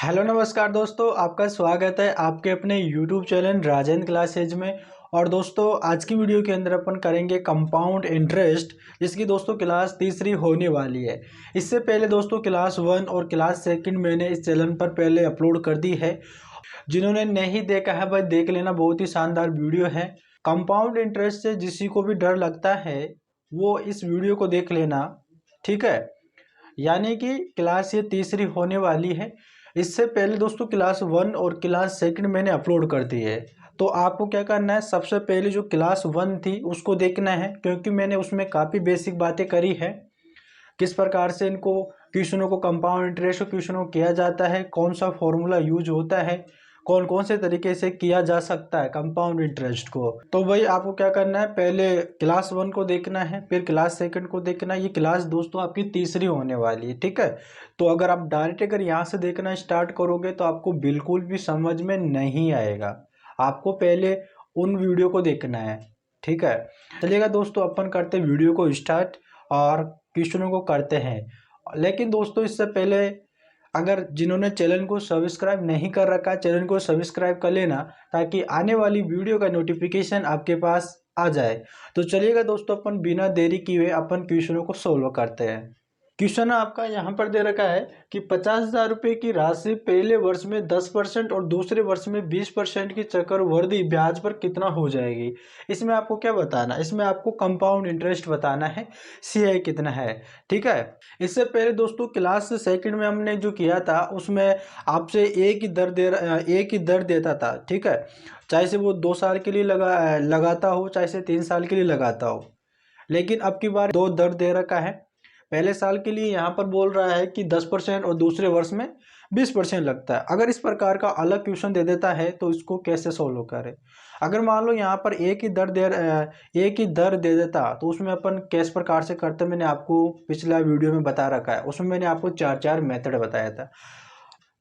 Hello नमस्कार दोस्तों, आपका स्वागत है आपके अपने YouTube चैनल राजेंद्र क्लासेज में। और दोस्तों आज की वीडियो के अंदर अपन करेंगे कंपाउंड इंटरेस्ट, जिसकी दोस्तों क्लास तीसरी होने वाली है। इससे पहले दोस्तों क्लास 1 और क्लास 2 मैंने इस चैनल पर पहले अपलोड कर दी है। जिन्होंने नहीं देखा है भाई देख लेना, बहुत ही शानदार वीडियो है। कंपाउंड इंटरेस्ट से जिसी को भी डर लगता है वो इस वीडियो को देख लेना, ठीक है। यानी कि क्लास ये तीसरी होने वाली है। इससे पहले दोस्तों क्लास 1 और क्लास 2 मैंने अपलोड कर दी है। तो आपको क्या करना है, सबसे पहले जो क्लास 1 थी उसको देखना है, क्योंकि मैंने उसमें काफ़ी बेसिक बातें करी है। किस प्रकार से इनको क्वेश्चनों को कंपाउंड इंटरेस्ट क्वेश्चनों को किया जाता है, कौन सा फॉर्मूला यूज होता है, कौन कौन से तरीके से किया जा सकता है कंपाउंड इंटरेस्ट को। तो भाई आपको क्या करना है, पहले क्लास 1 को देखना है, फिर क्लास 2 को देखना है। ये क्लास दोस्तों आपकी तीसरी होने वाली है, ठीक है। तो अगर आप डायरेक्ट अगर यहाँ से देखना स्टार्ट करोगे तो आपको बिल्कुल भी समझ में नहीं आएगा। आपको पहले उन वीडियो को देखना है, ठीक है। चलिएगा दोस्तों अपन करते वीडियो को स्टार्ट और क्वेश्चनों को करते हैं। लेकिन दोस्तों इससे पहले अगर जिन्होंने चैनल को सब्सक्राइब नहीं कर रखा है, चैनल को सब्सक्राइब कर लेना, ताकि आने वाली वीडियो का नोटिफिकेशन आपके पास आ जाए। तो चलिएगा दोस्तों अपन बिना देरी किए अपन क्वेश्चनों को सोल्व करते हैं। क्वेश्चन आपका यहाँ पर दे रखा है कि 50,000 रुपये की राशि पहले वर्ष में 10% और दूसरे वर्ष में 20% की चक्रवृद्धि ब्याज पर कितना हो जाएगी। इसमें आपको क्या बताना है, इसमें आपको कंपाउंड इंटरेस्ट बताना है, सीआई कितना है, ठीक है। इससे पहले दोस्तों क्लास 2 में हमने जो किया था उसमें आपसे एक ही दर देता था, ठीक है। चाहे से वो 2 साल के लिए लगाता हो, चाहे से 3 साल के लिए लगाता हो। लेकिन अब की बार 2 दर दे रखा है। पहले साल के लिए यहाँ पर बोल रहा है कि 10% और दूसरे वर्ष में 20% लगता है। अगर इस प्रकार का अलग क्वेश्चन दे देता है तो इसको कैसे सोल्व करें। अगर मान लो यहाँ पर एक ही दर दे देता तो उसमें अपन किस प्रकार से करते, मैंने आपको पिछला वीडियो में बता रखा है। उसमें मैंने आपको 4 मेथड बताया था,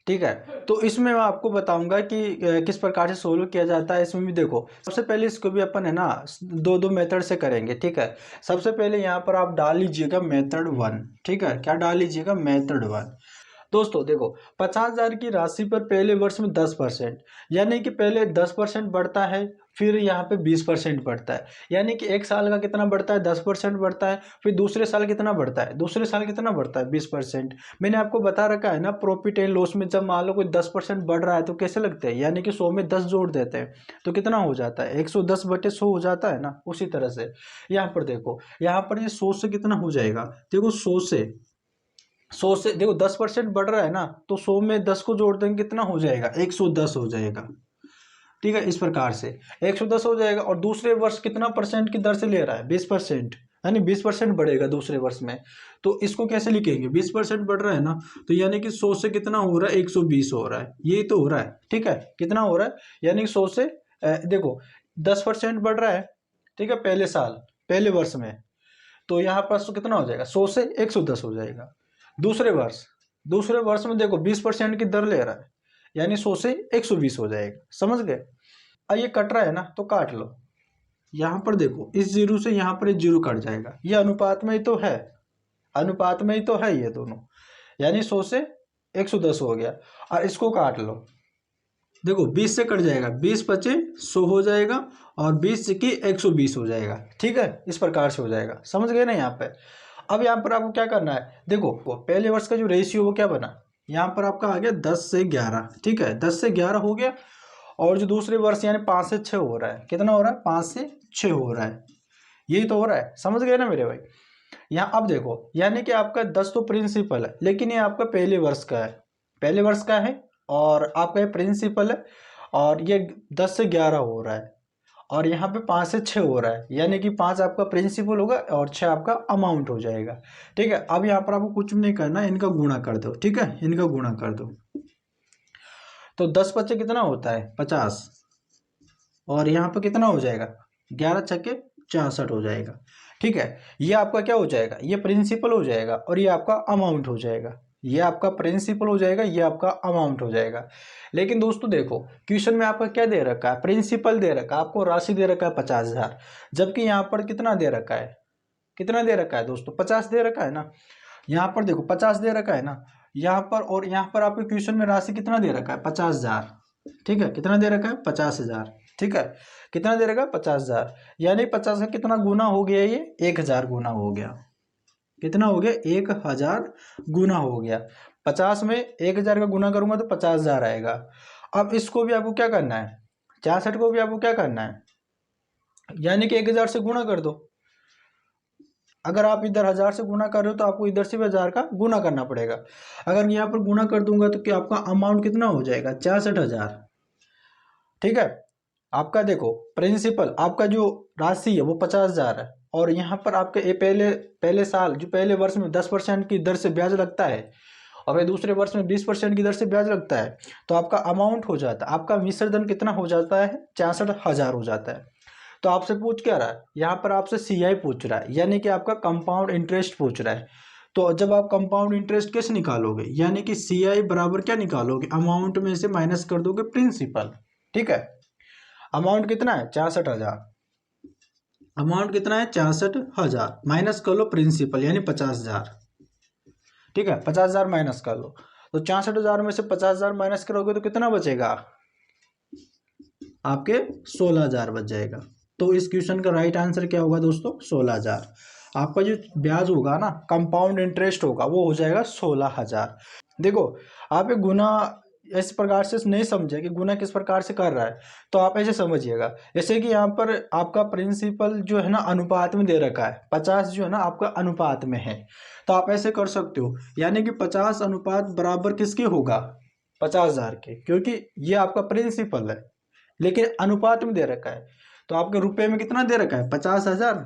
ठीक है। तो इसमें मैं आपको बताऊंगा कि किस प्रकार से सोल्व किया जाता है। इसमें भी देखो, सबसे पहले इसको भी अपन है ना दो मेथड से करेंगे, ठीक है। सबसे पहले यहाँ पर आप डाल लीजिएगा मेथड 1, ठीक है। क्या डाल लीजिएगा, मेथड 1। दोस्तों देखो, 50,000 की राशि पर पहले वर्ष में 10%, यानी कि पहले 10% बढ़ता है, फिर यहाँ पे 20% बढ़ता है। यानी कि एक साल का कितना बढ़ता है, 10% बढ़ता है। फिर दूसरे साल कितना बढ़ता है, दूसरे साल कितना बढ़ता है, 20%। मैंने आपको बता रखा है ना, प्रॉफिट एंड लॉस में जब मान लो कोई 10% बढ़ रहा है तो कैसे लगते हैं, यानी कि 100 में 10 जोड़ देते हैं तो कितना हो जाता है, 110/100 हो जाता है ना। उसी तरह से यहाँ पर देखो, यहाँ पर ये 100 से कितना हो जाएगा, देखो 100 से देखो 10% बढ़ रहा है ना, तो 100 में 10 को जोड़ देंगे कितना हो जाएगा, 110 हो जाएगा, ठीक है। इस प्रकार से 110 हो जाएगा। और दूसरे वर्ष कितना परसेंट की दर से ले रहा है, 20%, यानी 20% बढ़ेगा दूसरे वर्ष में। तो इसको कैसे लिखेंगे, 20% बढ़ रहा है ना, तो यानी कि 100 से कितना हो रहा है, 120 हो रहा है, यही तो हो रहा है, ठीक है। कितना हो रहा है, यानी कि 100 से देखो 10% बढ़ रहा है, ठीक है, पहले वर्ष में। तो यहाँ पर तो कितना हो जाएगा, 100 से 110 हो जाएगा। दूसरे वर्ष में देखो 20% की दर ले रहा है, यानी 100 से 120 हो जाएगा, समझ गए। अब ये कट रहा है ना तो काट लो। यहाँ पर देखो इस जीरो से यहाँ पर जीरो कट जाएगा, ये अनुपात में ही तो है, अनुपात में ही तो है ये दोनों, यानी 100 से 110 हो गया। और इसको काट लो, देखो 20 से कट जाएगा, 20×5 = 100 हो जाएगा, और 20 की 120 हो जाएगा, ठीक है। इस प्रकार से हो जाएगा, समझ गए ना यहाँ पे। अब यहाँ पर आपको क्या करना है, देखो वो पहले वर्ष का जो रेशियो वो क्या बना, यहाँ पर आपका आ गया 10 से 11, ठीक है, 10 से 11 हो गया। और जो दूसरे वर्ष यानी 5 से 6 हो रहा है, कितना हो रहा है, 5 से 6 हो रहा है, यही तो हो रहा है, समझ गए ना मेरे भाई। यहाँ अब देखो, यानी कि आपका 10 तो प्रिंसिपल है, लेकिन ये आपका पहले वर्ष का है, पहले वर्ष का है, और आपका ये प्रिंसिपल है, और ये 10 से 11 हो रहा है, और यहाँ पे 5 से 6 हो रहा है, यानी कि 5 आपका प्रिंसिपल होगा और 6 आपका अमाउंट हो जाएगा, ठीक है। अब यहाँ पर आपको कुछ भी नहीं करना, इनका गुणा कर दो, ठीक है, इनका गुणा कर दो। तो 10×5 कितना होता है, 50, और यहाँ पे कितना हो जाएगा, 11×6 = 64 हो जाएगा, ठीक है। ये आपका क्या हो जाएगा, ये प्रिंसिपल हो जाएगा, और ये आपका अमाउंट हो जाएगा, ये आपका प्रिंसिपल हो जाएगा, ये आपका अमाउंट हो जाएगा। लेकिन दोस्तों देखो, क्वेश्चन में आपका क्या दे रखा है, प्रिंसिपल दे रखा है, आपको राशि दे रखा है 50,000, जबकि यहाँ पर कितना दे रखा है, कितना दे रखा है दोस्तों, 50 दे रखा है ना। यहाँ पर देखो 50 दे रखा है ना, यहाँ पर, और यहाँ पर आपके क्वेश्चन में राशि कितना दे रखा है, 50,000। ठीक है, कितना दे रखा है, 50,000। ठीक है, कितना दे रखा है, 50,000। यानी 50 का कितना गुना हो गया, ये 1,000 गुना हो गया। कितना हो गया, 1,000 गुना हो गया। 50 में 1,000 का गुना करूंगा तो 50,000 आएगा। अब इसको भी आपको क्या करना है, 66 को भी आपको क्या करना है, यानी कि 1,000 से गुना कर दो। अगर आप इधर 1,000 से गुना कर रहे हो तो आपको इधर से भी 1,000 का गुना करना पड़ेगा। अगर यहाँ पर गुना कर दूंगा तो क्या आपका अमाउंट कितना हो जाएगा, 66,000। ठीक है, आपका देखो प्रिंसिपल, आपका जो राशि है वो 50,000 है, और यहाँ पर आपके ये पहले पहले साल जो पहले वर्ष में 10% की दर से ब्याज लगता है, और फिर दूसरे वर्ष में 20% की दर से ब्याज लगता है, तो आपका अमाउंट हो जाता है, आपका मिश्र धन कितना हो जाता है, 66,000 हो जाता है। तो आपसे पूछ क्या रहा है, यहाँ पर आपसे CI पूछ रहा है, यानी कि आपका कंपाउंड इंटरेस्ट पूछ रहा है। तो जब आप कंपाउंड इंटरेस्ट कैसे निकालोगे, यानी कि CI बराबर क्या निकालोगे, अमाउंट में से माइनस कर दोगे प्रिंसिपल। ठीक है, अमाउंट कितना है, 66,000। अमाउंट कितना है, 66,000, माइनस कर लो प्रिंसिपल यानी 50,000। ठीक है, 50,000 माइनस कर लो, तो 66,000 में से 50,000 माइनस करोगे तो कितना बचेगा, आपके 16,000 बच जाएगा। तो इस क्वेश्चन का राइट आंसर क्या होगा दोस्तों, 16,000। आपका जो ब्याज होगा ना, कंपाउंड इंटरेस्ट होगा, वो हो जाएगा 16,000। देखो, आप एक गुना इस प्रकार से नहीं समझे कि गुना किस प्रकार से कर रहा है, तो आप ऐसे समझिएगा, जैसे कि यहाँ पर आपका प्रिंसिपल जो है ना अनुपात में दे रखा है, 50 जो है ना आपका अनुपात में है, तो आप ऐसे कर सकते हो, यानी कि 50 अनुपात बराबर किसके होगा, 50,000 के, क्योंकि ये आपका प्रिंसिपल है लेकिन अनुपात में दे रखा है। तो आपके रुपए में कितना दे रखा है, 50,000।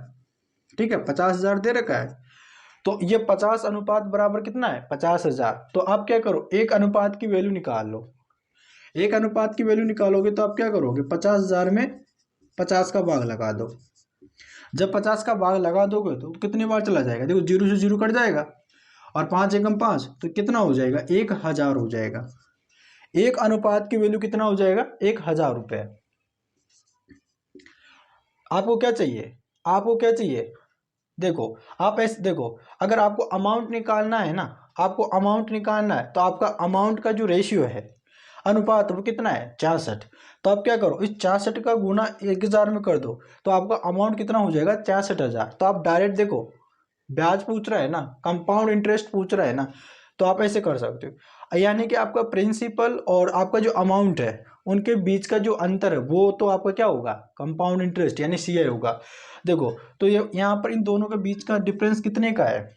ठीक है, 50,000 दे रखा है, तो ये 50 अनुपात बराबर कितना है, 50,000। तो आप क्या करो, एक अनुपात की वैल्यू निकाल लो। एक अनुपात की वैल्यू निकालोगे तो आप क्या करोगे, 50,000 में 50 का भाग लगा दो। जब 50 का भाग लगा दोगे तो कितनी बार चला जाएगा, देखो 0 से 0 कट जाएगा, और 5 एकम 5, तो कितना हो जाएगा, 1,000 हो जाएगा। एक अनुपात की वैल्यू कितना हो जाएगा, 1,000 रुपए। आपको क्या चाहिए, आपको क्या चाहिए, देखो आप ऐसे देखो, अगर आपको अमाउंट निकालना है ना, आपको अमाउंट निकालना है, तो आपका अमाउंट का जो रेशियो है, अनुपात, वो कितना है, 66। तो आप क्या करो, इस 66 का गुना 1,000 में कर दो, तो आपका अमाउंट कितना हो जाएगा, 66,000। तो आप डायरेक्ट देखो, ब्याज पूछ रहा है ना, कंपाउंड इंटरेस्ट पूछ रहा है ना, तो आप ऐसे कर सकते हो, यानी कि आपका प्रिंसिपल और आपका जो अमाउंट है उनके बीच का जो अंतर है वो तो आपका क्या होगा, कंपाउंड इंटरेस्ट यानी CI होगा। देखो, तो ये यहाँ पर इन दोनों के बीच का डिफरेंस कितने का है,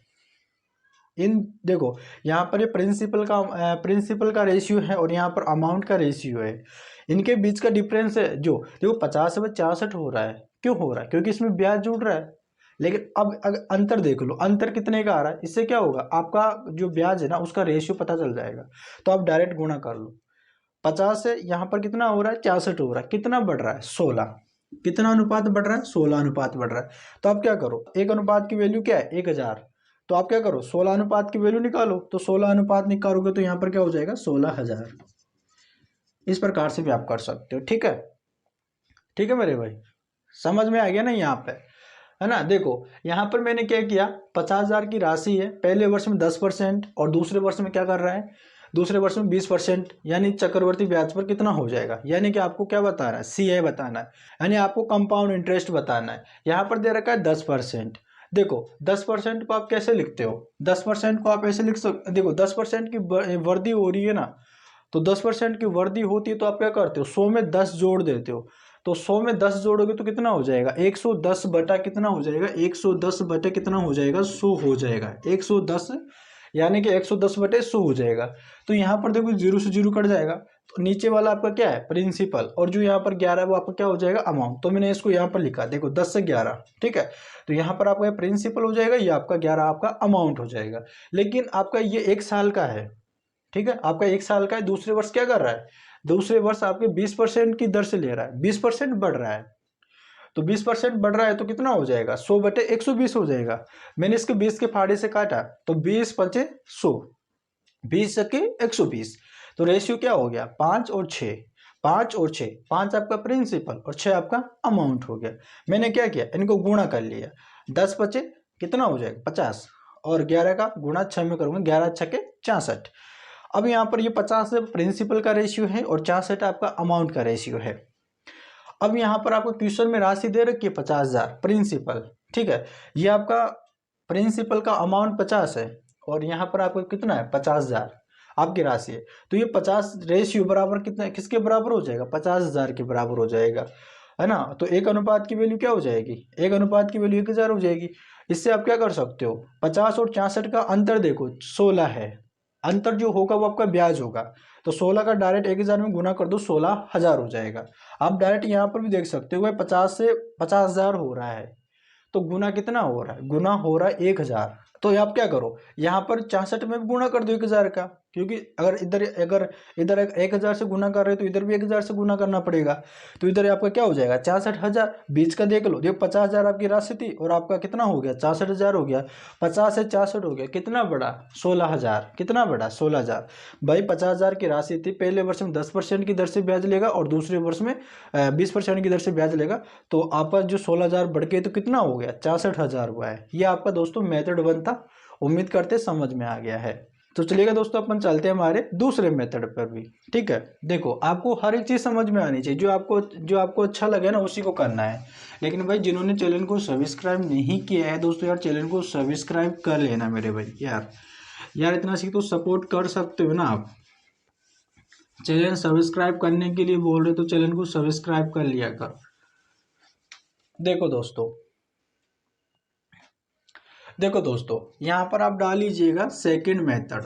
इन देखो यहाँ पर ये प्रिंसिपल का रेशियो है और यहाँ पर अमाउंट का रेशियो है, इनके बीच का डिफरेंस है जो, देखो 50 में 66 हो रहा है, क्यों हो रहा है, क्योंकि इसमें ब्याज जुड़ रहा है। लेकिन अब अगर अंतर देख लो, अंतर कितने का आ रहा है, इससे क्या होगा, आपका जो ब्याज है ना उसका रेशियो पता चल जाएगा। तो आप डायरेक्ट गुणा कर लो, 50 से यहाँ पर कितना हो रहा है, 66 हो रहा है, कितना बढ़ रहा है, 16। कितना अनुपात बढ़ रहा है, 16 अनुपात बढ़ रहा है। तो आप क्या करो, एक अनुपात की वैल्यू क्या है, 1,000। तो आप क्या करो, 16 अनुपात की वैल्यू निकालो, तो 16 अनुपात निकालोगे तो यहाँ पर क्या हो जाएगा, 16,000। इस प्रकार से भी आप कर सकते हो। ठीक है, ठीक है मेरे भाई, समझ में आ गया ना यहाँ पे, है ना। देखो यहाँ पर मैंने क्या किया, 50,000 की राशि है, पहले वर्ष में 10% और दूसरे वर्ष में क्या कर रहा है, दूसरे वर्ष में 20%, यानी चक्रवर्ती ब्याज पर कितना हो जाएगा, यानी कि आपको क्या बताना है, CI बताना है, यानी आपको कंपाउंड इंटरेस्ट बताना है। यहाँ पर दे रखा है 10%। देखो 10% को आप कैसे लिखते हो, 10% को आप ऐसे लिख सकते, देखो 10% की वृद्धि हो रही है ना, तो 10% की वृद्धि होती है तो आप क्या करते हो, 100 में 10 जोड़ देते हो। तो 100 में 10 जोड़ोगे तो कितना हो जाएगा, 110 बटा कितना हो जाएगा, 110 बटे कितना हो जाएगा, 100 हो जाएगा, 110, यानी कि 110 बटे 100 हो जाएगा। तो यहाँ पर देखो 0 से 0 कट जाएगा, तो नीचे वाला आपका क्या है, प्रिंसिपल, और जो यहाँ पर 11 है वो आपका क्या हो जाएगा, अमाउंट। तो मैंने इसको यहाँ पर लिखा, देखो 10 से 11। ठीक है, तो यहाँ पर आपका प्रिंसिपल हो जाएगा, ये आपका 11 आपका अमाउंट हो जाएगा। लेकिन आपका ये 1 साल का है, ठीक है, आपका 1 साल का है। दूसरे वर्ष क्या कर रहा है, दूसरे वर्ष आपके 20% की दर से ले रहा है, 20% बढ़ रहा है। तो 20% बढ़ रहा है तो कितना हो जाएगा, 100 बटे 120 हो जाएगा। मैंने इसके 20 के फाड़े से काटा, तो 20 पचे 100, 20 सके 120। तो रेशियो क्या हो गया, 5 और 6, 5 और 6, 5 आपका प्रिंसिपल और 6 आपका अमाउंट हो गया। मैंने क्या किया, इनको गुणा कर लिया, 10 पचे कितना हो जाएगा, 50, और 11 का गुणा 6 में करूंगा, 11 छके 64। अब यहाँ पर ये 50 प्रिंसिपल का रेशियो है और 64 आपका अमाउंट का रेशियो है। अब यहाँ पर आपको क्वेश्चन में राशि दे रखी है 50,000 प्रिंसिपल, ठीक है। ये आपका प्रिंसिपल का अमाउंट 50 है और यहाँ पर आपको कितना है 50,000 आपकी राशि है। तो ये 50 रेशियो बराबर कितना किसके बराबर हो जाएगा, 50,000 के बराबर हो जाएगा, है ना। तो एक अनुपात की वैल्यू क्या हो जाएगी, एक अनुपात की वैल्यू 1000 हो जाएगी। इससे आप क्या कर सकते हो, 50 और 64 का अंतर देखो 16 है, अंतर जो होगा वो आपका ब्याज होगा। तो 16 का डायरेक्ट 1000 में गुना कर दो, 16,000 हो जाएगा। आप डायरेक्ट यहाँ पर भी देख सकते हो भाई 50 से 50,000 हो रहा है, तो गुना कितना हो रहा है, गुना हो रहा है 1000। तो आप क्या करो, यहाँ पर 64 में भी गुना कर दो 1000 का, क्योंकि अगर इधर 1000 से गुना कर रहे हो तो इधर भी 1000 से गुना करना पड़ेगा। तो इधर आपका क्या हो जाएगा 64,000, बीच का देख लो, देखो 50,000 आपकी राशि थी और आपका कितना हो गया 64,000 हो गया। 50 से 64 हो गया, कितना बड़ा 16,000, कितना बड़ा 16,000। भाई 50,000 की राशि थी, पहले वर्ष में 10% की दर से ब्याज लेगा और दूसरे वर्ष में 20% की दर से ब्याज लेगा। तो आपका जो 16,000 बढ़ के तो कितना हो गया 64,000 हुआ है। ये आपका दोस्तों मेथड वन था, उम्मीद करते समझ में आ गया है। तो चलिएगा दोस्तों अपन चलते हैं हमारे दूसरे मेथड पर भी, ठीक है। देखो आपको हर एक चीज समझ में आनी चाहिए, जो आपको अच्छा लगे ना उसी को करना है। लेकिन भाई जिन्होंने चैनल को सब्सक्राइब नहीं किया है दोस्तों, यार चैनल को सब्सक्राइब कर लेना मेरे भाई, यार इतना सी तो सपोर्ट कर सकते हो ना आप। चैनल सब्सक्राइब करने के लिए बोल रहे तो चैनल को सब्सक्राइब कर लिया कर। देखो दोस्तों यहाँ पर आप डाल लीजिएगा सेकंड मेथड,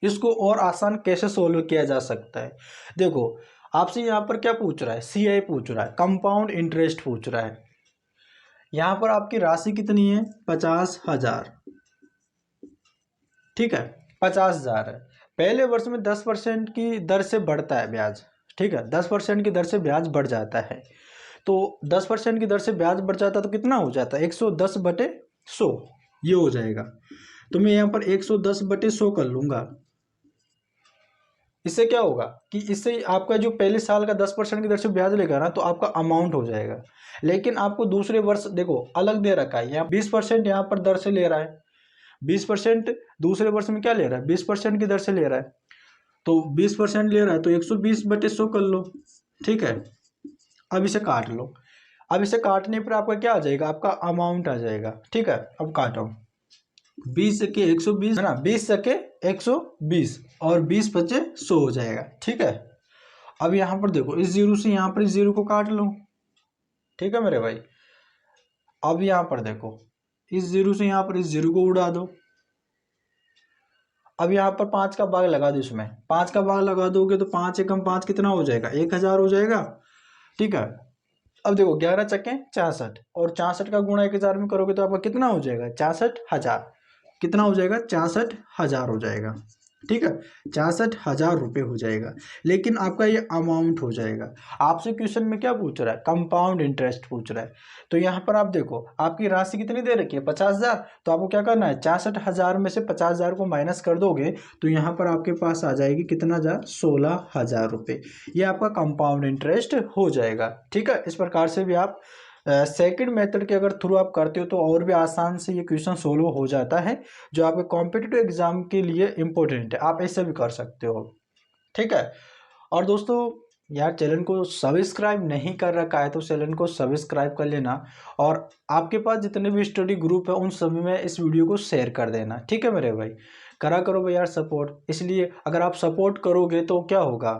इसको और आसान कैसे सोल्व किया जा सकता है। देखो आपसे यहाँ पर क्या पूछ रहा है, सीआई पूछ रहा है, कंपाउंड इंटरेस्ट पूछ रहा है। यहाँ पर आपकी राशि कितनी है 50,000, ठीक है 50,000 है। पहले वर्ष में 10% की दर से बढ़ता है ब्याज, ठीक है 10% की दर से ब्याज बढ़ जाता है। तो 10% की दर से ब्याज बढ़ जाता है तो कितना हो जाता है 110/100, ये हो जाएगा। तो मैं यहाँ पर 110/100 कर लूंगा। इससे क्या होगा कि इससे आपका जो पहले साल का 10% की दर से ब्याज लेगा ना, तो आपका अमाउंट हो जाएगा। लेकिन आपको दूसरे वर्ष देखो अलग दे रखा है, यहाँ 20% यहाँ पर दर से ले रहा है, 20% दूसरे वर्ष में क्या ले रहा है 20% की दर से ले रहा है। तो 20% ले रहा है तो 120/100 कर लो, ठीक है। अब इसे काट लो, अब इसे काटने पर आपका क्या आ जाएगा, आपका अमाउंट आ जाएगा, ठीक है। अब काटो, 20 के 120 है ना, 20 के 120 और 20 बचे 100 हो जाएगा, ठीक है। अब यहाँ पर देखो इस जीरो से यहाँ पर इस जीरो को काट लो, ठीक है मेरे भाई। अब यहाँ पर देखो इस जीरो से यहाँ पर इस जीरो को उड़ा दो। अब यहाँ पर 5 का भाग लगा दो, इसमें 5 का भाग लगा दोगे तो 5 एकम 5 कितना हो जाएगा 1000 हो जाएगा, ठीक है। अब देखो 11 चक्के 66 और 66 का गुणा 1000 में करोगे तो आपका कितना हो जाएगा 66,000, कितना हो जाएगा 66,000 हो जाएगा, ठीक है 66,000 रुपये हो जाएगा। लेकिन आपका ये अमाउंट हो जाएगा। आपसे क्वेश्चन में क्या पूछ रहा है, कंपाउंड इंटरेस्ट पूछ रहा है। तो यहाँ पर आप देखो आपकी राशि कितनी दे रखी है 50,000, तो आपको क्या करना है 66,000 में से 50,000 को माइनस कर दोगे तो यहाँ पर आपके पास आ जाएगी कितना 16,000 रुपये। ये आपका कंपाउंड इंटरेस्ट हो जाएगा, ठीक है। इस प्रकार से भी आप सेकंड मेथड के अगर थ्रू आप करते हो तो और भी आसान से ये क्वेश्चन सोल्व हो जाता है, जो आपके कॉम्पिटिटिव एग्जाम के लिए इम्पोर्टेंट है। आप ऐसे भी कर सकते हो, ठीक है। और दोस्तों यार चैनल को सब्सक्राइब नहीं कर रखा है तो चैनल को सब्सक्राइब कर लेना, और आपके पास जितने भी स्टडी ग्रुप है उन सभी में इस वीडियो को शेयर कर देना, ठीक है मेरे भाई। करा करो भाई यार सपोर्ट, इसलिए अगर आप सपोर्ट करोगे तो क्या होगा,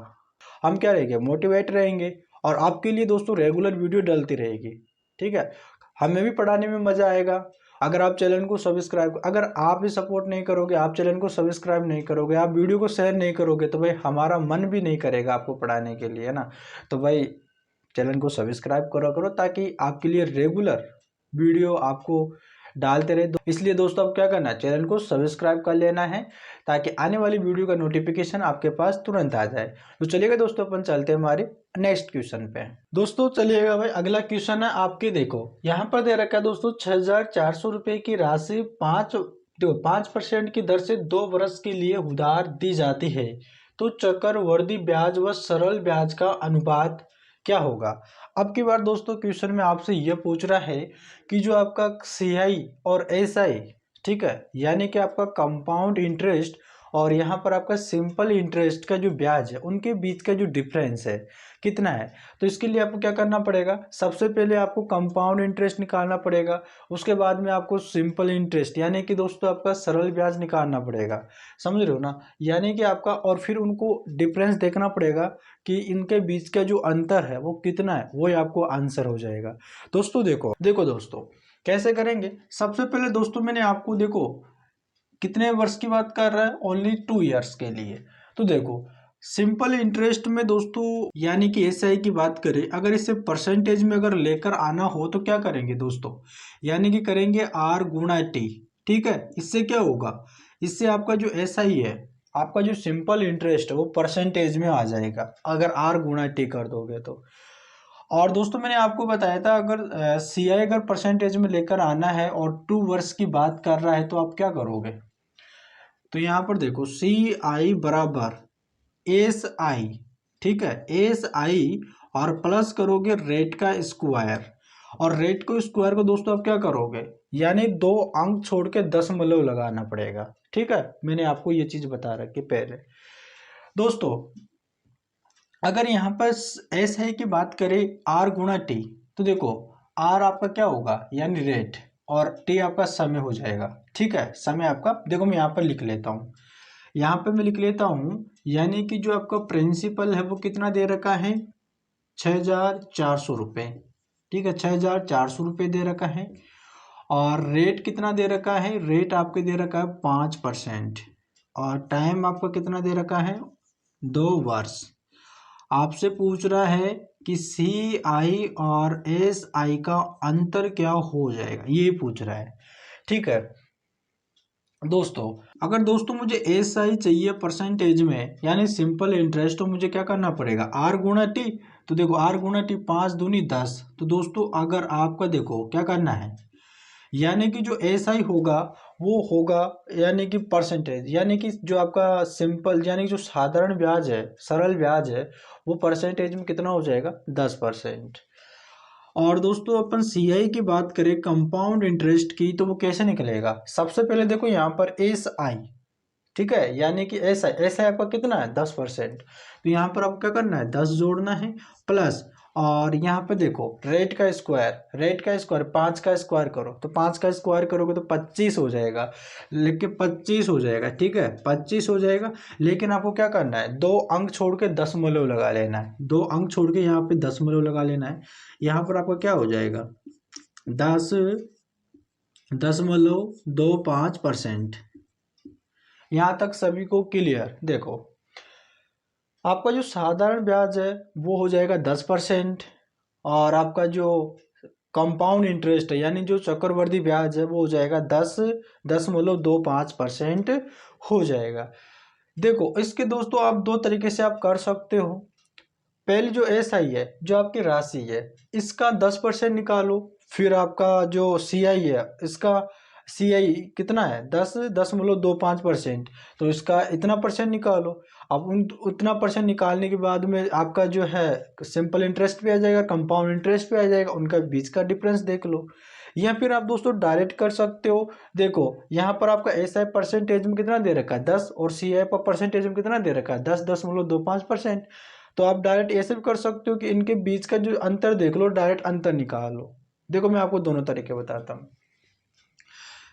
हम क्या रहेंगे मोटिवेट रहेंगे और आपके लिए दोस्तों रेगुलर वीडियो डलती रहेगी, ठीक है। हमें भी पढ़ाने में मज़ा आएगा। अगर आप चैनल को सब्सक्राइब, अगर आप भी सपोर्ट नहीं करोगे, आप चैनल को सब्सक्राइब नहीं करोगे, आप वीडियो को शेयर नहीं करोगे तो भाई हमारा मन भी नहीं करेगा आपको पढ़ाने के लिए, है ना। तो भाई चैनल को सब्सक्राइब करो करो ताकि आपके लिए रेगुलर वीडियो आपको डालते रहे। इसलिए दोस्तों अब क्या करना है, चैनल को सब्सक्राइब कर लेना है ताकि आने वाली वीडियो का नोटिफिकेशन आपके पास तुरंत आ जाए। तो चलिएगा दोस्तों अपन चलते हैं हमारे नेक्स्ट क्वेश्चन पे। दोस्तों चलिएगा भाई अगला क्वेश्चन है आपके, देखो यहाँ पर दे रखा है दोस्तों 6,400 रुपये की राशि 5% की दर से 2 वर्ष के लिए उधार दी जाती है, तो चक्रवृद्धि ब्याज व सरल ब्याज का अनुपात क्या होगा। अब की बार दोस्तों क्वेश्चन में आपसे यह पूछ रहा है कि जो आपका सीआई और एसआई, ठीक है, यानी कि आपका कंपाउंड इंटरेस्ट और यहाँ पर आपका सिंपल इंटरेस्ट का जो ब्याज है उनके बीच का जो डिफरेंस है कितना है। तो इसके लिए आपको क्या करना पड़ेगा, सबसे पहले आपको कंपाउंड इंटरेस्ट निकालना पड़ेगा, उसके बाद में आपको सिंपल इंटरेस्ट यानी कि दोस्तों आपका सरल ब्याज निकालना पड़ेगा, समझ रहे हो ना। यानी कि आपका और फिर उनको डिफरेंस देखना पड़ेगा कि इनके बीच का जो अंतर है वो कितना है, वो आपको आंसर हो जाएगा। दोस्तों देखो देखो दोस्तों कैसे करेंगे। सबसे पहले दोस्तों मैंने आपको देखो कितने वर्ष की बात कर रहा है, ओनली 2 इयर्स के लिए। तो देखो सिंपल इंटरेस्ट में दोस्तों यानी कि एसआई की बात करें, अगर इसे परसेंटेज में अगर लेकर आना हो तो क्या करेंगे दोस्तों, यानी कि करेंगे आर गुणा टी। ठीक है, इससे क्या होगा, इससे आपका जो एसआई है, आपका जो सिंपल इंटरेस्ट है वो परसेंटेज में आ जाएगा अगर आर गुणा टी कर दोगे तो। और दोस्तों मैंने आपको बताया था अगर सी आई अगर परसेंटेज में लेकर आना है और 2 वर्ष की बात कर रहा है तो आप क्या करोगे। तो यहाँ पर देखो सी आई बराबर एस आई, ठीक है, एस आई और प्लस करोगे रेट का स्क्वायर, और रेट को स्क्वायर को दोस्तों आप क्या करोगे, यानी 2 अंक छोड़ के दशमलव लगाना पड़ेगा। ठीक है, मैंने आपको ये चीज बता रखी पहले। दोस्तों अगर यहाँ पर एस है की बात करें आर गुणा टी, तो देखो आर आपका क्या होगा यानी रेट, और टी आपका समय हो जाएगा। ठीक है, समय आपका देखो मैं यहाँ पर लिख लेता हूँ, यहाँ पे मैं लिख लेता हूँ, यानी कि जो आपका प्रिंसिपल है वो कितना दे रखा है 6,400 रुपये। ठीक है, 6,400 रुपये दे रखा है, और रेट कितना दे रखा है, रेट आपके दे रखा है 5%, और टाइम आपका कितना दे रखा है 2 वर्ष। आपसे पूछ रहा है कि सी आई और एस आई का अंतर क्या हो जाएगा, ये पूछ रहा है। ठीक है दोस्तों, अगर दोस्तों मुझे एस आई चाहिए परसेंटेज में यानी सिंपल इंटरेस्ट, तो मुझे क्या करना पड़ेगा आर गुणा टी। तो देखो आर गुणा टी 5 दूनी 10। तो दोस्तों अगर आपका देखो क्या करना है, यानी कि जो एस आई होगा वो होगा यानी कि परसेंटेज, यानी कि जो आपका सिंपल यानी कि जो साधारण ब्याज है सरल ब्याज है वो परसेंटेज में कितना हो जाएगा 10%। और दोस्तों अपन सीआई की बात करें कंपाउंड इंटरेस्ट की, तो वो कैसे निकलेगा, सबसे पहले देखो यहाँ पर एस आई, ठीक है, यानी कि एस आई आपका कितना है 10%। तो यहाँ पर आपको क्या करना है 10 जोड़ना है प्लस, और यहाँ पे देखो रेट का स्क्वायर 5 का स्क्वायर करो, तो 5 का स्क्वायर करोगे तो 25 हो जाएगा, लेकिन 25 हो जाएगा। ठीक है 25 हो जाएगा, लेकिन आपको क्या करना है 2 अंक छोड़ के दशमलव लगा लेना है, 2 अंक छोड़ के यहाँ पे दशमलव लगा लेना है। यहाँ पर आपका क्या हो जाएगा 10.25%। यहाँ तक सभी को क्लियर। देखो आपका जो साधारण ब्याज है वो हो जाएगा 10%, और आपका जो कंपाउंड इंटरेस्ट है यानी जो चक्रवर्ती ब्याज है वो हो जाएगा 10.25% हो जाएगा। देखो इसके दोस्तों आप दो तरीके से आप कर सकते हो। पहले जो एस आई है जो आपकी राशि है इसका 10% निकालो, फिर आपका जो सी आई है इसका सी आई कितना है 10.25%, तो इसका इतना परसेंट निकालो। अब उतना परसेंट निकालने के बाद में आपका जो है सिंपल इंटरेस्ट पे आ जाएगा, कंपाउंड इंटरेस्ट पे आ जाएगा, उनका बीच का डिफरेंस देख लो, या फिर आप दोस्तों डायरेक्ट कर सकते हो। देखो यहाँ पर आपका एस आई परसेंटेज में कितना दे रखा है 10, और सी आई पर परसेंटेज में कितना दे रखा है 10.25%। तो आप डायरेक्ट ऐसे भी कर सकते हो कि इनके बीच का जो अंतर देख लो, डायरेक्ट अंतर निकाल लो। देखो मैं आपको दोनों तरीके बताता हूँ।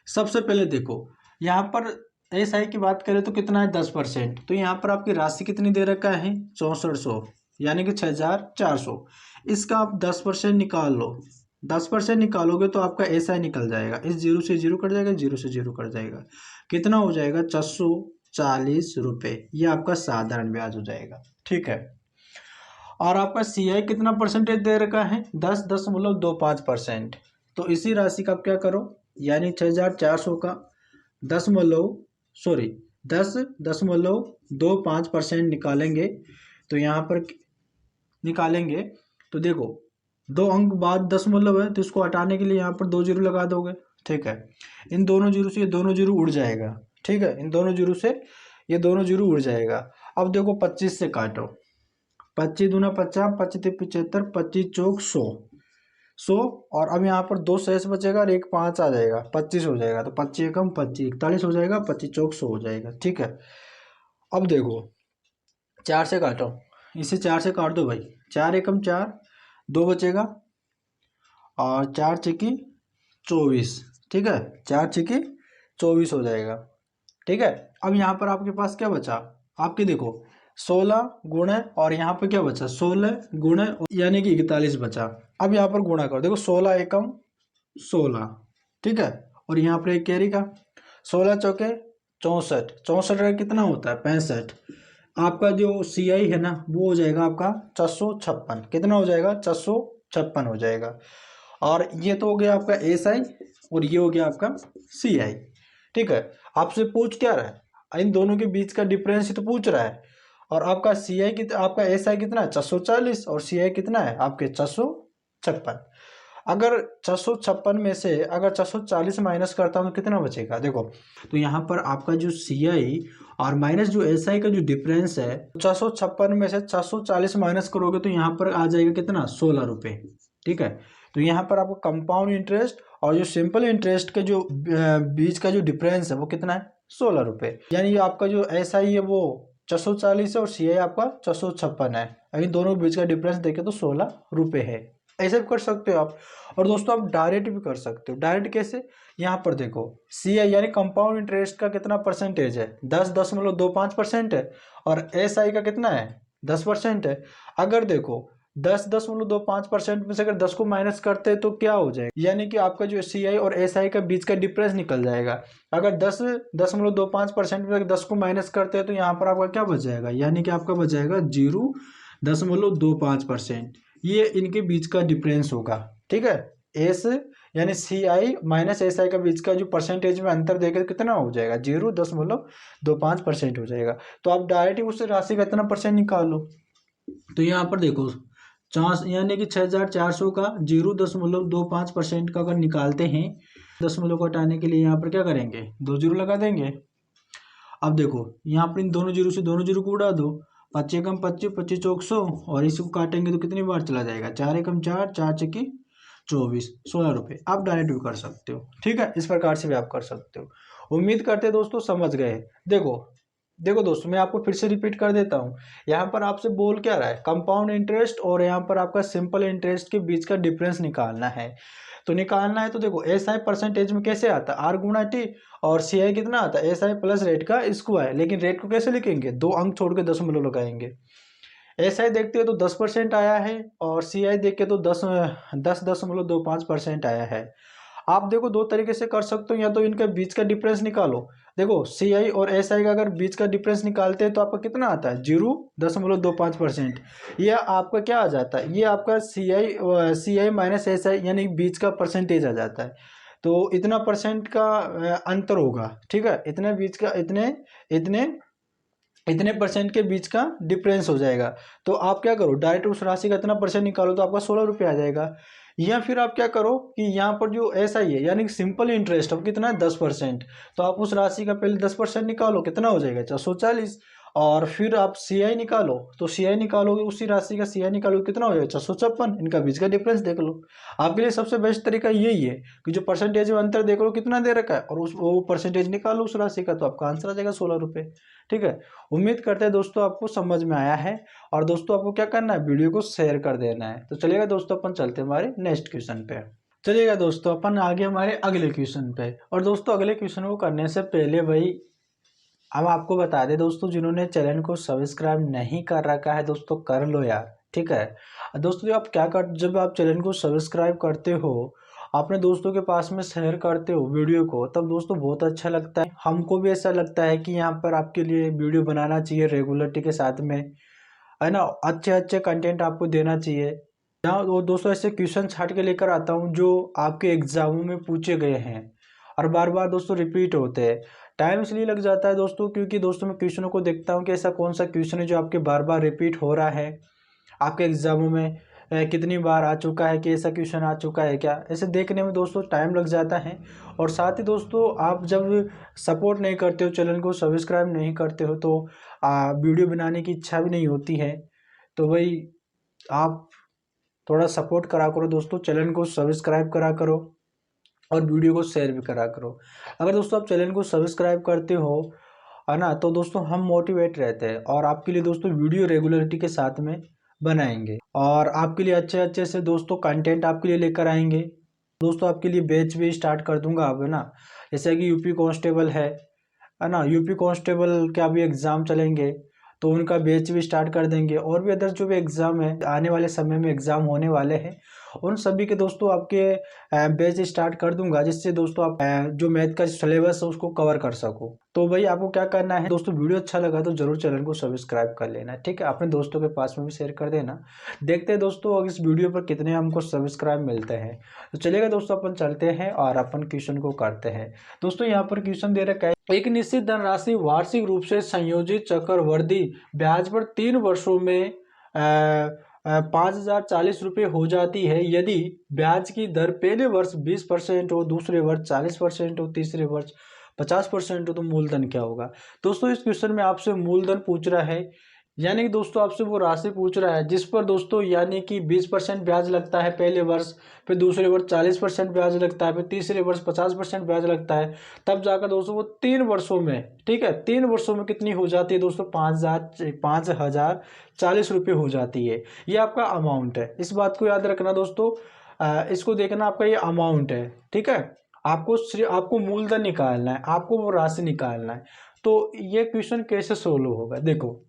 सबसे पहले देखो यहाँ पर एस आई की बात करें तो कितना है 10%, तो यहाँ पर आपकी राशि कितनी दे रखा है 6400, यानी कि 6400। इसका आप 10% निकाल लो, 10% निकालोगे तो आपका एस आई निकल जाएगा, इस जीरो से जीरो कट जाएगा, जीरो से जीरो कट जाएगा, कितना हो जाएगा 440 रुपये, ये आपका साधारण ब्याज हो जाएगा। ठीक है, और आपका सी आई कितना परसेंटेज दे रखा है 10.25%। तो इसी राशि का आप क्या करो, यानी 6,400 का दशमलव सॉरी 10.25% निकालेंगे, तो यहाँ पर निकालेंगे तो देखो 2 अंक बाद दशमलव है तो इसको हटाने के लिए यहाँ पर 2 जीरो लगा दोगे। ठीक है, इन दोनों जीरो से ये दोनों जीरो उड़ जाएगा। ठीक है, इन दोनों जीरो से ये दोनों जीरो उड़ जाएगा। अब देखो 25 से काटो, 25 दूना 50, 25 तिक 75, 25 चौक 100, 100, और अब यहाँ पर 2 शेष बचेगा और एक 5 आ जाएगा, 25 हो जाएगा, तो 25 एकम 25 41 हो जाएगा, 25 चौक 100 हो जाएगा। ठीक है, अब देखो 4 से काटो, इसे 4 से काट दो भाई, 4 एकम 4, 2 बचेगा और 4 चिकी 24, ठीक है, 4 चिकी 24 हो जाएगा, ठीक है। अब यहाँ पर आपके पास क्या बचा, आपके देखो 16 गुणे और यहाँ पर क्या बचा 16 गुणे यानी कि 41 बचा। अब यहाँ पर गुणा करो, देखो 16 एकम 16, ठीक है, और यहाँ पर एक कैरी का 16 चौके 64, 64 का कितना होता है 65। आपका जो सी आई है ना वो हो जाएगा आपका 456, कितना हो जाएगा 456 हो जाएगा। और ये तो हो गया आपका एस आई और ये हो गया आपका सी आई, ठीक है। आपसे पूछ क्या रहा है, इन दोनों के बीच का डिफरेंस ही तो पूछ रहा है। और आपका सी आई कितना, आपका एस आई कितना है 440 और सी आई कितना है आपके 456। अगर 456 में से अगर 440 माइनस करता हूँ तो कितना बचेगा, देखो तो यहाँ पर आपका जो सी आई और माइनस जो एस आई का जो डिफरेंस है, 456 में से 440 माइनस करोगे तो यहाँ पर आ जाएगा कितना 16 रुपये, ठीक है। तो यहाँ पर आपको कंपाउंड इंटरेस्ट और जो सिंपल इंटरेस्ट के जो बीच का जो डिफरेंस है वो कितना है 16 रुपये, यानी आपका जो एस आई है वो 440 है और सी आई आपका 456 है। इन दोनों के बीच का डिफरेंस देखें तो 16 रुपये है। ऐसे भी कर सकते हो आप। और दोस्तों आप डायरेक्ट भी कर सकते हो। डायरेक्ट कैसे, यहाँ पर देखो सी आई यानी कंपाउंड इंटरेस्ट का कितना परसेंटेज है 10.25% है और एस आई का कितना है 10% है। अगर देखो 10.25% में से अगर 10 को माइनस करते हैं तो क्या हो जाएगा, यानी कि आपका जो सी आई और एस आई का बीच का डिफरेंस निकल जाएगा। अगर 10.25% में 10 को माइनस करते हैं तो यहाँ पर आपका क्या बच जाएगा, यानी कि आपका बच जाएगा 0.25%। ये इनके बीच का डिफरेंस होगा, ठीक है। एस यानी सी आई माइनस एस आई का बीच का जो परसेंटेज में अंतर देकर कितना हो जाएगा 0.25% हो जाएगा। तो आप डायरेक्ट ही उस राशि का इतना परसेंट निकालो। तो यहाँ पर देखो 4 यानी कि 6400 का 0.25% का अगर निकालते हैं, दशमलव को हटाने के लिए यहाँ पर क्या करेंगे 2 जीरो लगा देंगे। अब देखो यहाँ पर इन दोनों जीरो से दोनों जीरो को उड़ा दो, 5 एकम 25, 25 चौक 100 और इसको काटेंगे तो कितनी बार चला जाएगा 4 एकम 4, 4 चौकी 24, 16 रुपये। आप डायरेक्ट भी कर सकते हो, ठीक है, इस प्रकार से भी आप कर सकते हो। उम्मीद करते हैं दोस्तों समझ गए। देखो देखो दोस्तों मैं आपको फिर से रिपीट कर देता हूँ। यहाँ पर आपसे बोल क्या रहा है, कंपाउंड इंटरेस्ट और यहाँ पर आपका सिंपल इंटरेस्ट के बीच का डिफरेंस निकालना है। तो निकालना है तो देखो एस आई परसेंटेज में कैसे आता है आर गुणा टी, और सी आई कितना आता है एस आई प्लस रेट का स्क्वायर। लेकिन रेट को कैसे लिखेंगे 2 अंक छोड़ के दशमलव लगाएंगे। एस आई देखते हो तो 10% आया है और सी आई देख के तो 10.25% आया है। आप देखो दो तरीके से कर सकते हो, या तो इनका बीच का डिफरेंस निकालो। देखो सी आई और एस आई का अगर बीच का डिफरेंस निकालते हैं तो आपका कितना आता है 0.25%। यह आपका क्या आ जाता है, ये आपका सी आई माइनस एस आई यानी बीच का परसेंटेज आ जाता है। तो इतना परसेंट का अंतर होगा, ठीक है, इतने बीच का इतने इतने इतने परसेंट के बीच का डिफरेंस हो जाएगा। तो आप क्या करो डायरेक्ट उस राशि का इतना परसेंट निकालो तो आपका 16 रुपये आ जाएगा। या फिर आप क्या करो कि यहाँ पर जो ऐसा ही है यानी सिंपल इंटरेस्ट अब कितना है 10%, तो आप उस राशि का पहले 10% निकालो कितना हो जाएगा 440। और फिर आप सी आई निकालो, तो सी आई निकालोगे उसी राशि का सी आई निकालोगे कितना हो जाएगा 456। इनका बीच का डिफरेंस देख लो। आपके लिए सबसे बेस्ट तरीका यही है कि जो परसेंटेज में अंतर देख लो कितना दे रखा है और उस वो परसेंटेज निकालो उस राशि का, तो आपका आंसर आ जाएगा 16 रुपये, ठीक है। उम्मीद करते हैं दोस्तों आपको समझ में आया है। और दोस्तों आपको क्या करना है वीडियो को शेयर कर देना है। तो चलिएगा दोस्तों अपन चलते हैं हमारे नेक्स्ट क्वेश्चन पे। चलिएगा दोस्तों अपन आगे हमारे अगले क्वेश्चन पे। और दोस्तों अगले क्वेश्चन को करने से पहले भाई हम आपको बता दें दोस्तों, जिन्होंने चैनल को सब्सक्राइब नहीं कर रखा है दोस्तों कर लो यार, ठीक है। दोस्तों जब आप चैनल को सब्सक्राइब करते हो अपने दोस्तों के पास में शेयर करते हो वीडियो को, तब दोस्तों बहुत अच्छा लगता है। हमको भी ऐसा लगता है कि यहाँ पर आपके लिए वीडियो बनाना चाहिए रेगुलरिटी के साथ में, है ना, अच्छे अच्छे कंटेंट आपको देना चाहिए। यहाँ वो दोस्तों ऐसे क्वेश्चन छाट के लेकर आता हूँ जो आपके एग्जामों में पूछे गए हैं और बार बार दोस्तों रिपीट होते हैं। टाइम इसलिए लग जाता है दोस्तों क्योंकि दोस्तों मैं क्वेश्चनों को देखता हूँ कि ऐसा कौन सा क्वेश्चन है जो आपके बार बार रिपीट हो रहा है आपके एग्जामों में, कितनी बार आ चुका है कि ऐसा क्वेश्चन आ चुका है क्या, ऐसे देखने में दोस्तों टाइम लग जाता है। और साथ ही दोस्तों आप जब सपोर्ट नहीं करते हो चैनल को सब्सक्राइब नहीं करते हो तो वीडियो बनाने की इच्छा भी नहीं होती है। तो भाई आप थोड़ा सपोर्ट करा करो दोस्तों, चैनल को सब्सक्राइब करा करो और वीडियो को शेयर भी करा करो। अगर दोस्तों आप चैनल को सब्सक्राइब करते हो है ना। तो दोस्तों हम मोटिवेट रहते हैं और आपके लिए दोस्तों वीडियो रेगुलरिटी के साथ में बनाएंगे और आपके लिए अच्छे अच्छे से दोस्तों कंटेंट आपके लिए लेकर आएंगे। दोस्तों आपके लिए बैच भी स्टार्ट कर दूंगा अब, है ना। जैसे कि यूपी कांस्टेबल है ना, यूपी कांस्टेबल के अभी एग्ज़ाम चलेंगे तो उनका बैच भी स्टार्ट कर देंगे। और भी अदर जो भी एग्ज़ाम है आने वाले समय में एग्ज़ाम होने वाले हैं उन सभी के दोस्तों आपके बैच स्टार्ट कर दूंगा, जिससे दोस्तों आप जो मैथ का सिलेबस है उसको कवर कर सको। तो भाई आपको क्या करना है दोस्तों, वीडियो अच्छा लगा तो जरूर चैनल को सब्सक्राइब कर लेना, ठीक है। अपने दोस्तों के पास में भी शेयर कर देना। देखते हैं दोस्तों इस वीडियो पर कितने हमको सब्सक्राइब मिलते हैं। तो चलेगा दोस्तों, अपन चलते हैं और अपन क्वेश्चन को करते हैं। दोस्तों यहाँ पर क्वेश्चन दे रखा है, एक निश्चित धनराशि वार्षिक रूप से संयोजित चक्रवृद्धि ब्याज पर 3 वर्षों में 5,040 रुपये हो जाती है यदि ब्याज की दर पहले वर्ष 20% हो, दूसरे वर्ष 40% हो, तीसरे वर्ष 50% हो, तो मूलधन क्या होगा। दोस्तों इस क्वेश्चन में आपसे मूलधन पूछ रहा है, यानी कि दोस्तों आपसे वो राशि पूछ रहा है जिस पर दोस्तों यानी कि 20% ब्याज लगता है पहले वर्ष, फिर दूसरे वर्ष 40% ब्याज लगता है, फिर तीसरे वर्ष 50% ब्याज लगता है। तब जाकर दोस्तों वो 3 वर्षों में, ठीक है, 3 वर्षों में कितनी हो जाती है दोस्तों, 5,040 रुपये हो जाती है। ये आपका अमाउंट है, इस बात को याद रखना दोस्तों। इसको देखना, आपका ये अमाउंट है, ठीक है। आपको सिर्फ आपको मूलधन निकालना है, आपको वो राशि निकालना है। तो ये क्वेश्चन कैसे सोल्व होगा, देखो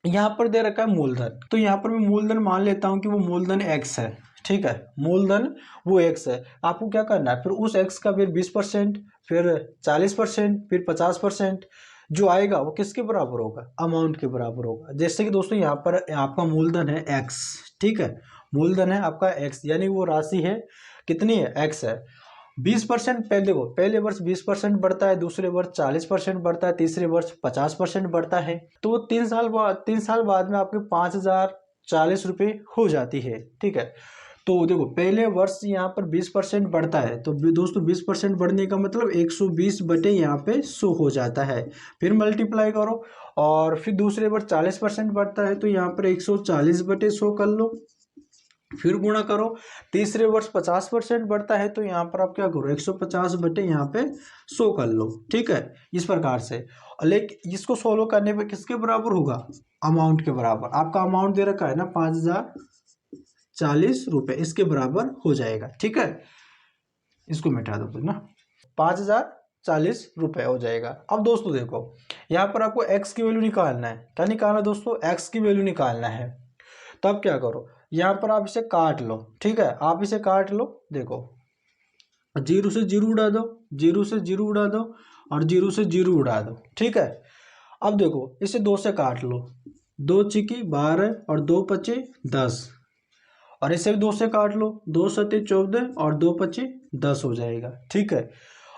यहाँ पर दे रखा है मूलधन, तो यहाँ पर मैं मूलधन मान लेता हूँ कि वो मूलधन x है, ठीक है। मूलधन वो x है। आपको क्या करना है, फिर उस x का फिर 20%, फिर 40%, फिर 50% जो आएगा वो किसके बराबर होगा, अमाउंट के बराबर होगा। जैसे कि दोस्तों यहाँ पर आपका मूलधन है x, ठीक है, मूलधन है आपका x, यानी वो राशि है कितनी है, x है। 20% पहले देखो, पहले वर्ष 20% बढ़ता है, दूसरे वर्ष 40% बढ़ता है, तीसरे वर्ष 50% बढ़ता है। तो वो 3 साल बाद में आपके 5,040 रुपये हो जाती है, ठीक है। तो देखो पहले वर्ष यहाँ पर 20% बढ़ता है, तो दोस्तों 20% बढ़ने का मतलब 120 बटे यहाँ पे 100 हो जाता है। फिर मल्टीप्लाई करो, और फिर दूसरे वर्ष 40% बढ़ता है तो यहाँ पर 140 बटे 100 कर लो, फिर गुणा करो। तीसरे वर्ष 50% बढ़ता है तो यहाँ पर आप क्या करो, 150 बटे यहाँ पे 100 कर लो, ठीक है, इस प्रकार से। लेकिन इसको सोल्व करने पे किसके बराबर होगा, अमाउंट के बराबर। आपका अमाउंट दे रखा है ना 5,040 रुपये, इसके बराबर हो जाएगा, ठीक है। इसको मिटा दो तो ना, 5,040 रुपये हो जाएगा। अब दोस्तों देखो यहाँ पर आपको x की वैल्यू निकालना है। क्या निकालना है दोस्तों, x की वैल्यू निकालना है। तब क्या करो, यहाँ पर आप इसे काट लो, ठीक है, आप इसे काट लो। देखो 0 से 0 उड़ा दो, 0 से 0 उड़ा दो, और 0 से 0 उड़ा दो, ठीक है। अब देखो इसे 2 से काट लो, 2 चिकी 12 और 2 पचे 10, और इसे भी 2 से काट लो, 2 सते 14 और 2 पचे 10 हो जाएगा, ठीक है।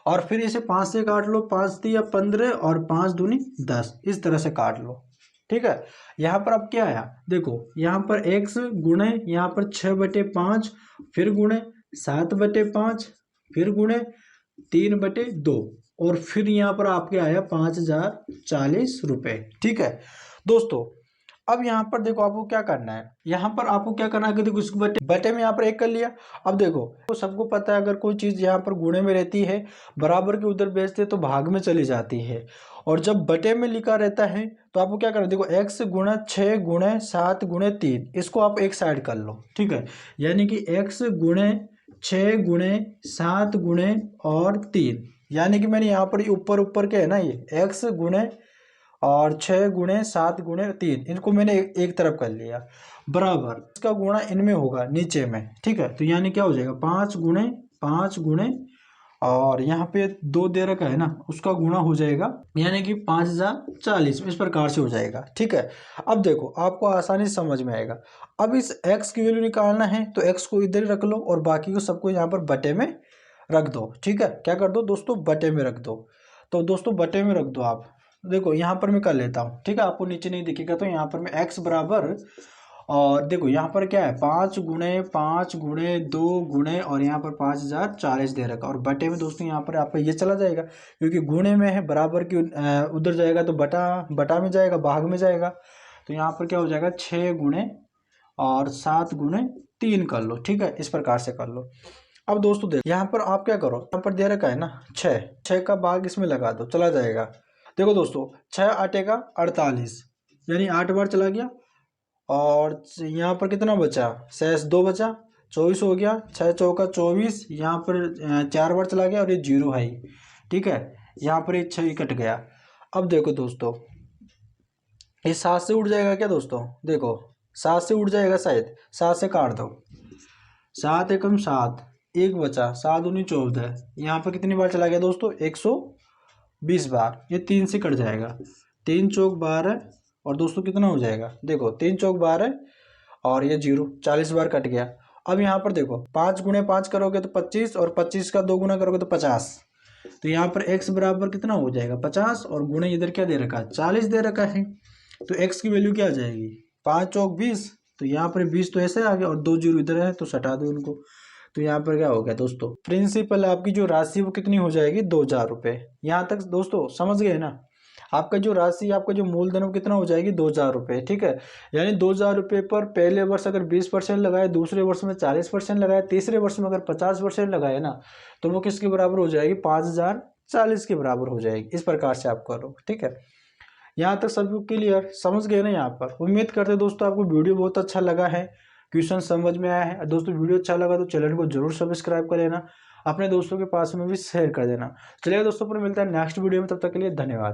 और फिर इसे 5 से काट लो, 5 तिया 15 और 5 दूनी 10, इस तरह से काट लो, ठीक है। यहाँ पर अब क्या आया, देखो यहाँ पर x गुणे यहाँ पर 6/5, फिर गुणे 7/5, फिर गुणे 3/2, और फिर यहाँ पर आपके आया 5,040 रुपये, ठीक है दोस्तों। अब यहाँ पर देखो आपको क्या करना है, यहाँ पर आपको क्या करना है कि देखो इसको बटे में यहाँ पर 1 कर लिया। अब देखो तो सबको पता है अगर कोई चीज़ यहाँ पर गुणे में रहती है, बराबर के उधर बेचते तो भाग में चली जाती है, और जब बटे में लिखा रहता है तो आपको क्या करना है, देखो x गुणा 6 गुणे 7 गुणे 3, इसको आप एक साइड कर लो, ठीक है। यानी कि x गुणे 6 गुणे 7 गुणे और 3, यानी कि मैंने यहाँ पर ऊपर ऊपर के है ना, ये x गुणे और 6 गुणे 7 गुणे 3, इनको मैंने एक तरफ कर लिया, बराबर इसका गुणा इनमें होगा नीचे में, ठीक है। तो यानी क्या हो जाएगा, 5 गुणे 5 गुणे, और यहाँ पे 2 दे रखा है ना, उसका गुणा हो जाएगा, यानी कि 5,040, इस प्रकार से हो जाएगा, ठीक है। अब देखो आपको आसानी से समझ में आएगा। अब इस x की वैल्यू निकालना है तो x को इधर रख लो और बाकी को सबको यहाँ पर बटे में रख दो, ठीक है। क्या कर दो दोस्तों, बटे में रख दो। तो दोस्तों बटे में रख दो आप। देखो यहाँ पर मैं कर लेता हूँ, ठीक है, आपको नीचे नहीं दिखेगा, तो यहाँ पर मैं x बराबर, और देखो यहाँ पर क्या है, 5 गुणे 5 गुणे 2 गुणे, और यहाँ पर 5,040 दे रखा, और बटे में दोस्तों यहाँ पर आपका ये चला जाएगा क्योंकि गुणे में है, बराबर की उधर जाएगा तो बटा में जाएगा, भाग में जाएगा। तो यहाँ पर क्या हो जाएगा, 6 गुणे और 7 गुणे 3 कर लो, ठीक है, इस प्रकार से कर लो। अब दोस्तों देखो यहाँ पर आप क्या करो, यहाँ पर दे रखा है ना 6 का भाग इसमें लगा दो, चला जाएगा। देखो दोस्तों, 6 × 8 = 48, यानी 8 बार चला गया। और यहाँ पर कितना बचा, शेष 2 बचा, 24 हो गया। 6 × 4 = 24, यहाँ पर 4 बार चला गया और ये 0 है। ठीक है, यहाँ पर ये 6 कट गया। अब देखो दोस्तों, ये 7 से उठ जाएगा क्या दोस्तों, देखो 7 से उठ जाएगा शायद, 7 से काट दो। 7 × 7, 1 बचा, 7 दूनी 14। यहाँ पर कितनी बार चला गया दोस्तों, 120 बार। ये 3 से कट जाएगा, 3 चौक 12। और दोस्तों कितना हो जाएगा, देखो 3 चौक 12 और ये 0, 40 बार कट गया। अब यहाँ पर देखो 5 × 5 करोगे तो 25, और 25 का 2 गुना करोगे तो 50। तो यहाँ पर x बराबर कितना हो जाएगा, 50, और गुणे इधर क्या दे रखा है, 40 दे रखा है। तो x की वैल्यू क्या आ जाएगी, 5 चौक 20। तो यहाँ पर 20 तो ऐसे आ गया, और 2 0 इधर है तो सटा दो उनको। तो यहाँ पर क्या हो गया दोस्तों, प्रिंसिपल आपकी जो राशि वो कितनी हो जाएगी, 2000 रुपये। यहाँ तक दोस्तों समझ गए ना। आपका जो राशि, आपका जो मूलधन वो कितना हो जाएगी, 2000 रुपये। ठीक है, यानी 2000 रुपये पर पहले वर्ष अगर 20% लगाए, दूसरे वर्ष में 40% लगाए, तीसरे वर्ष में अगर 50% लगाए ना, तो वो किसके बराबर हो जाएगी, 5040 के बराबर हो जाएगी। इस प्रकार से आप करो। ठीक है, यहाँ तक सब क्लियर, समझ गए ना। यहाँ पर उम्मीद करते दोस्तों आपको वीडियो बहुत अच्छा लगा है, क्वेश्चन समझ में आया है। दोस्तों वीडियो अच्छा लगा तो चैनल को जरूर सब्सक्राइब कर लेना, अपने दोस्तों के पास में भी शेयर कर देना। चलिए दोस्तों, पर मिलता है नेक्स्ट वीडियो में, तब तक के लिए धन्यवाद।